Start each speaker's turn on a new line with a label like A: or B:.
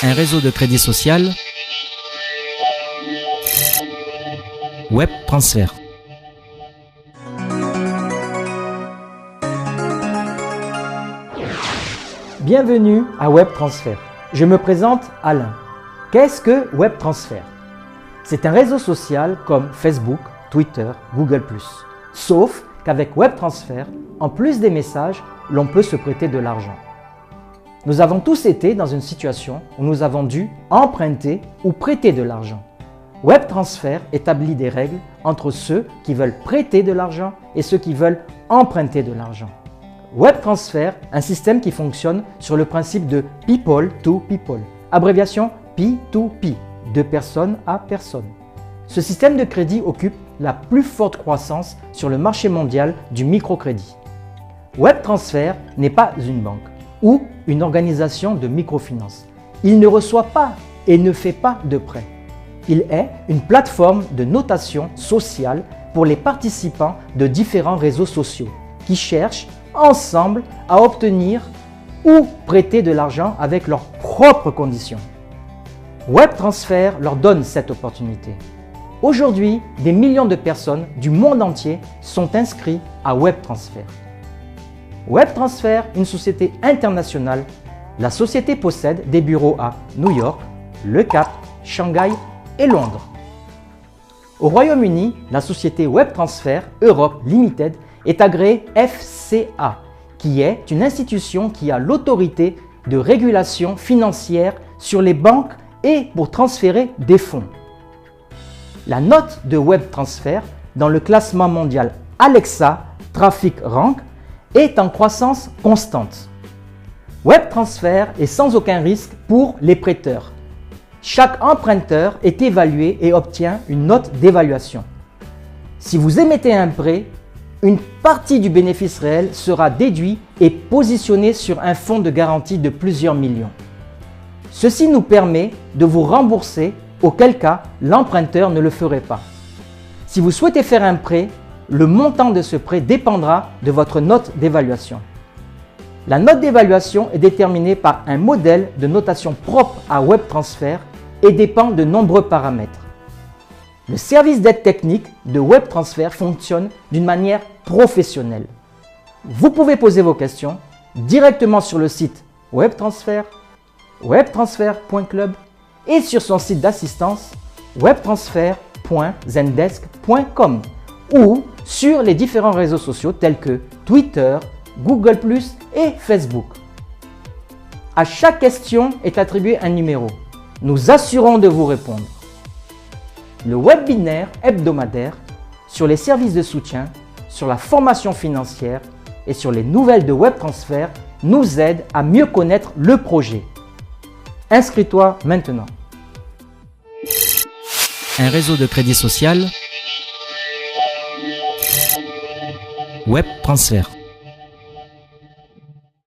A: Un réseau de crédit social. Web Transfert.
B: Bienvenue à Web Transfert. Je me présente Alain. Qu'est-ce que Web Transfert? C'est un réseau social comme Facebook, Twitter, Google+. Sauf qu'avec Web Transfert, en plus des messages, l'on peut se prêter de l'argent. Nous avons tous été dans une situation où nous avons dû emprunter ou prêter de l'argent. Web Transfert établit des règles entre ceux qui veulent prêter de l'argent et ceux qui veulent emprunter de l'argent. Web Transfert, un système qui fonctionne sur le principe de people to people, abréviation P2P, de personne à personne. Ce système de crédit occupe la plus forte croissance sur le marché mondial du microcrédit. Web Transfert n'est pas une banque ou une organisation de microfinance. Il ne reçoit pas et ne fait pas de prêts. Il est une plateforme de notation sociale pour les participants de différents réseaux sociaux qui cherchent ensemble à obtenir ou prêter de l'argent avec leurs propres conditions. Web Transfert leur donne cette opportunité. Aujourd'hui, des millions de personnes du monde entier sont inscrits à Web Transfert. Web Transfert, une société internationale, la société possède des bureaux à New York, Le Cap, Shanghai et Londres. Au Royaume-Uni, la société Web Transfert Europe Limited est agréée FCA, qui est une institution qui a l'autorité de régulation financière sur les banques et pour transférer des fonds. La note de Web Transfert dans le classement mondial Alexa Traffic Rank est en croissance constante. Web Transfert est sans aucun risque pour les prêteurs. Chaque emprunteur est évalué et obtient une note d'évaluation. Si vous émettez un prêt, une partie du bénéfice réel sera déduite et positionnée sur un fonds de garantie de plusieurs millions. Ceci nous permet de vous rembourser, auquel cas l'emprunteur ne le ferait pas. Si vous souhaitez faire un prêt, le montant de ce prêt dépendra de votre note d'évaluation. La note d'évaluation est déterminée par un modèle de notation propre à Web Transfert et dépend de nombreux paramètres. Le service d'aide technique de Web Transfert fonctionne d'une manière professionnelle. Vous pouvez poser vos questions directement sur le site Web Transfert, webtransfert.club et sur son site d'assistance webtransfert.zendesk.com ou sur les différents réseaux sociaux tels que Twitter, Google+, et Facebook. À chaque question est attribué un numéro. Nous assurons de vous répondre. Le webinaire hebdomadaire sur les services de soutien, sur la formation financière et sur les nouvelles de Web Transfert nous aide à mieux connaître le projet. Inscris-toi maintenant.
A: Un réseau de crédit social. Web Transfert.